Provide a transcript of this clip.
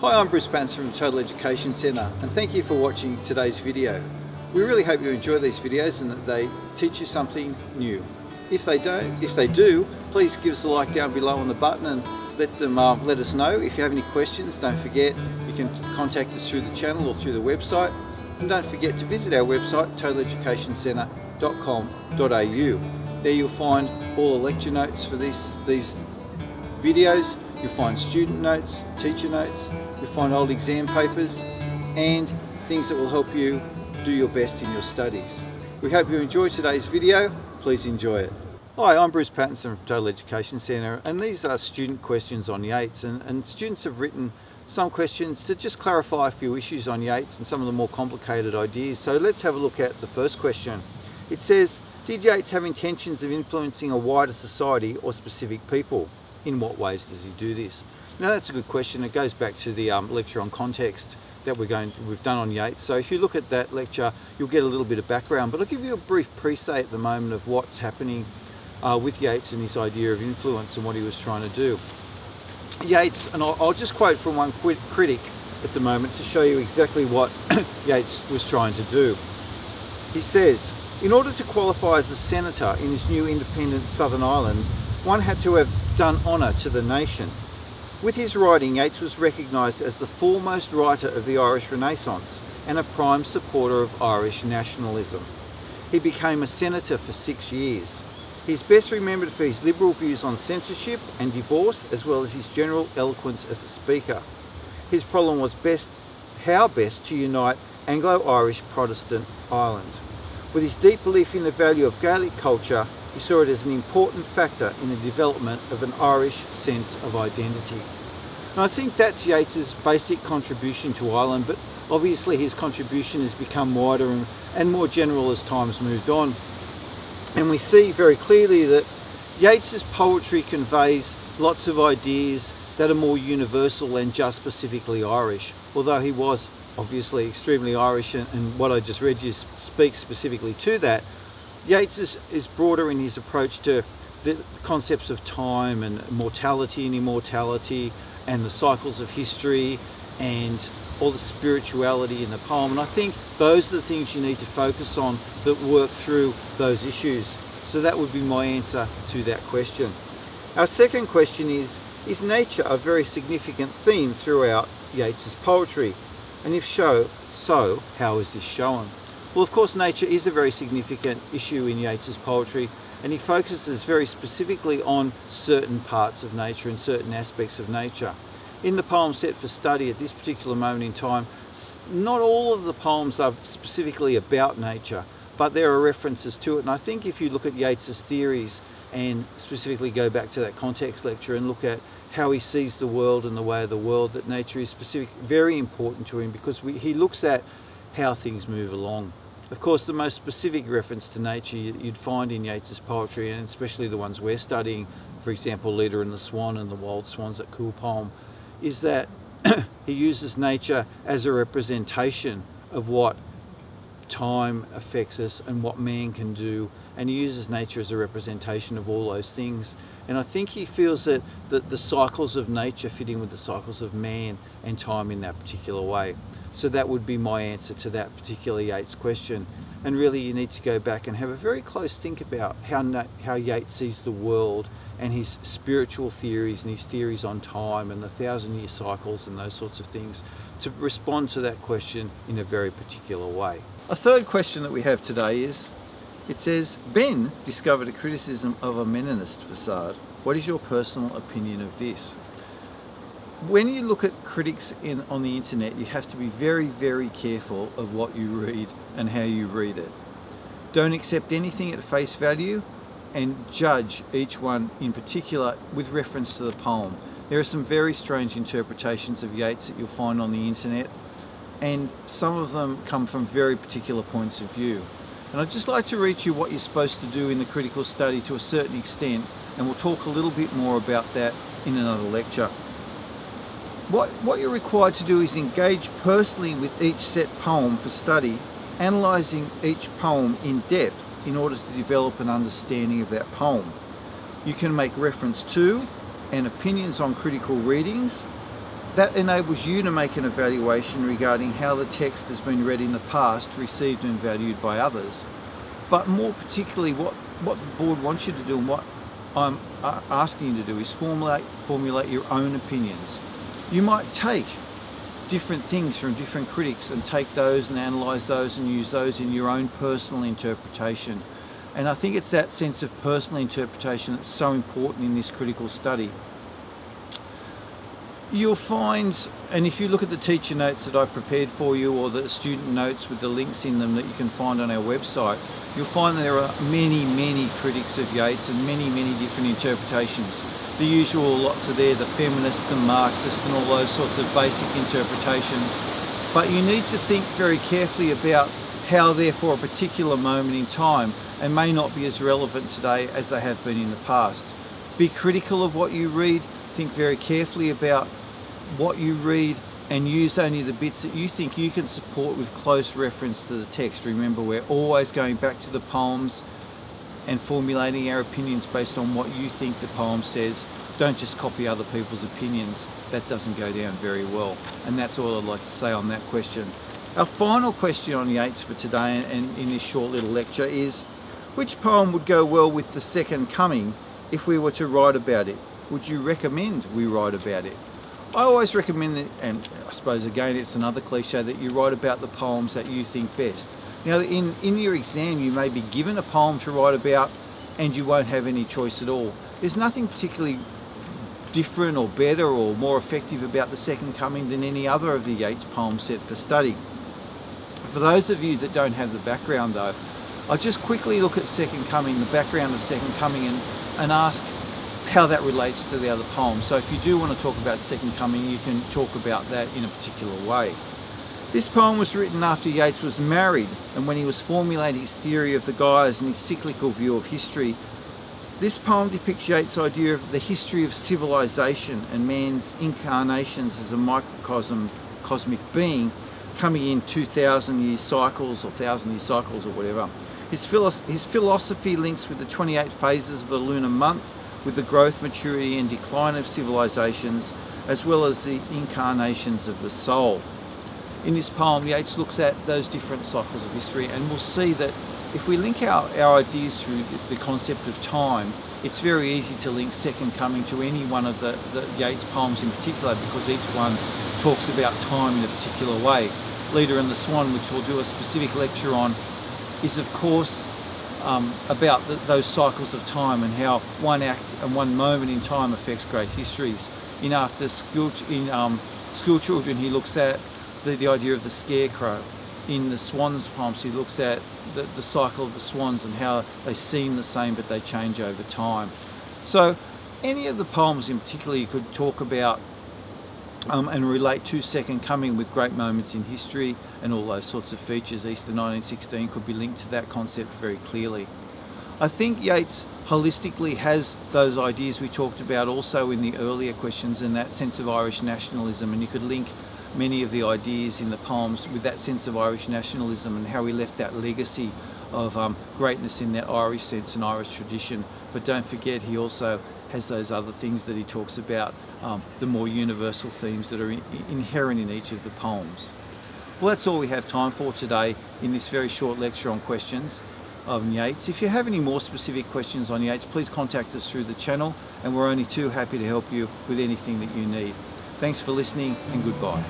Hi, I'm Bruce Pattinson from the Total Education Centre, and thank you for watching today's video. We really hope you enjoy these videos and that they teach you something new. If they do, please give us a like down below on the button and let us know. If you have any questions, don't forget you can contact us through the channel or through the website. And don't forget to visit our website, totaleducationcentre.com.au. There you'll find all the lecture notes for these videos. You'll find student notes, teacher notes, you'll find old exam papers and things that will help you do your best in your studies. We hope you enjoyed today's video. Please enjoy it. Hi, I'm Bruce Pattinson from Total Education Centre, and these are student questions on Yeats, and students have written some questions to just clarify a few issues on Yeats and some of the more complicated ideas. So let's have a look at the first question. It says, did Yeats have intentions of influencing a wider society or specific people? In what ways does he do this? Now that's a good question. It goes back to the lecture on context that we've done on Yeats. So if you look at that lecture, you'll get a little bit of background, but I'll give you a brief pre-say at the moment of what's happening with Yeats and his idea of influence and what he was trying to do. Yeats, and I'll just quote from one critic at the moment to show you exactly what Yeats was trying to do. He says, in order to qualify as a senator in his new independent Southern Ireland, one had to have done honour to the nation. With his writing, Yeats was recognised as the foremost writer of the Irish Renaissance and a prime supporter of Irish nationalism. He became a senator for 6 years. He is best remembered for his liberal views on censorship and divorce, as well as his general eloquence as a speaker. His problem was how best to unite Anglo-Irish Protestant Ireland. With his deep belief in the value of Gaelic culture, he saw it as an important factor in the development of an Irish sense of identity. And I think that's Yeats's basic contribution to Ireland, but obviously his contribution has become wider and more general as time's moved on. And we see very clearly that Yeats's poetry conveys lots of ideas that are more universal than just specifically Irish, although he was obviously extremely Irish, and what I just read you speaks specifically to that. Yeats is broader in his approach to the concepts of time and mortality and immortality and the cycles of history and all the spirituality in the poem. And I think those are the things you need to focus on that work through those issues. So that would be my answer to that question. Our second question is nature a very significant theme throughout Yeats's poetry? And if so, how is this shown? Well, of course, nature is a very significant issue in Yeats's poetry, and he focuses very specifically on certain parts of nature and certain aspects of nature. In the poem set for study at this particular moment in time, not all of the poems are specifically about nature, but there are references to it. And I think if you look at Yeats's theories and specifically go back to that context lecture and look at how he sees the world and the way of the world, that nature is very important to him, because he looks at how things move along. Of course, the most specific reference to nature you'd find in Yeats's poetry, and especially the ones we're studying, for example, Leda and the Swan and the Wild Swans, that cool poem, is that he uses nature as a representation of what time affects us and what man can do, and he uses nature as a representation of all those things. And I think he feels that the cycles of nature fit in with the cycles of man and time in that particular way. So that would be my answer to that particular Yeats question. And really you need to go back and have a very close think about how Yeats sees the world and his spiritual theories and his theories on time and the 1,000-year cycles and those sorts of things to respond to that question in a very particular way. A third question that we have today is, it says, Ben discovered a criticism of a Meninist facade. What is your personal opinion of this? When you look at critics on the internet, you have to be very, very careful of what you read and how you read it. Don't accept anything at face value and judge each one in particular with reference to the poem. There are some very strange interpretations of Yeats that you'll find on the internet, and some of them come from very particular points of view. And I'd just like to read you what you're supposed to do in the critical study to a certain extent, and we'll talk a little bit more about that in another lecture. What you're required to do is engage personally with each set poem for study, analysing each poem in depth in order to develop an understanding of that poem. You can make reference to and opinions on critical readings, That enables you to make an evaluation regarding how the text has been read in the past, received and valued by others. But more particularly, what the board wants you to do, and what I'm asking you to do, is formulate your own opinions. You might take different things from different critics and take those and analyse those and use those in your own personal interpretation. And I think it's that sense of personal interpretation that's so important in this critical study. You'll find, and if you look at the teacher notes that I've prepared for you, or the student notes with the links in them that you can find on our website, you'll find there are many critics of Yeats and many different interpretations. The usual lots are there, the feminist, the Marxist, and all those sorts of basic interpretations. But you need to think very carefully about how they're for a particular moment in time and may not be as relevant today as they have been in the past. Be critical of what you read, think very carefully about what you read, and use only the bits that you think you can support with close reference to the text. Remember, we're always going back to the poems and formulating our opinions based on what you think the poem says. Don't just copy other people's opinions. That doesn't go down very well. And that's all I'd like to say on that question. Our final question on Yeats for today and in this short little lecture is, which poem would go well with the Second Coming if we were to write about it? Would you recommend we write about it? I always recommend that, and I suppose again it's another cliche, that you write about the poems that you think best. Now in your exam you may be given a poem to write about and you won't have any choice at all. There's nothing particularly different or better or more effective about the Second Coming than any other of the Yeats poems set for study. For those of you that don't have the background though, I'll just quickly look at Second Coming, the background of Second Coming, and ask how that relates to the other poems. So if you do want to talk about Second Coming, you can talk about that in a particular way. This poem was written after Yeats was married and when he was formulating his theory of the guise and his cyclical view of history. This poem depicts Yeats' idea of the history of civilization and man's incarnations as a microcosm, cosmic being, coming in 2,000-year cycles or 1,000-year cycles or whatever. His philosophy links with the 28 phases of the lunar month, with the growth, maturity and decline of civilizations, as well as the incarnations of the soul. In this poem, Yeats looks at those different cycles of history, and we'll see that if we link our ideas through the concept of time, it's very easy to link Second Coming to any one of the Yeats poems in particular, because each one talks about time in a particular way. Leda and the Swan, which we'll do a specific lecture on, is of course about those cycles of time and how one act and one moment in time affects great histories. In School Children, he looks at the idea of the scarecrow. In the Swans poems, he looks at the cycle of the swans and how they seem the same but they change over time. So any of the poems in particular you could talk about and relate to Second Coming with great moments in history and all those sorts of features. Easter 1916 could be linked to that concept very clearly. I think Yeats holistically has those ideas we talked about also in the earlier questions, and that sense of Irish nationalism, and you could link many of the ideas in the poems with that sense of Irish nationalism and how he left that legacy of greatness in that Irish sense and Irish tradition. But don't forget, he also has those other things that he talks about, the more universal themes that are inherent in each of the poems. Well, that's all we have time for today in this very short lecture on questions of Yeats. If you have any more specific questions on Yeats, please contact us through the channel, and we're only too happy to help you with anything that you need. Thanks for listening, and goodbye.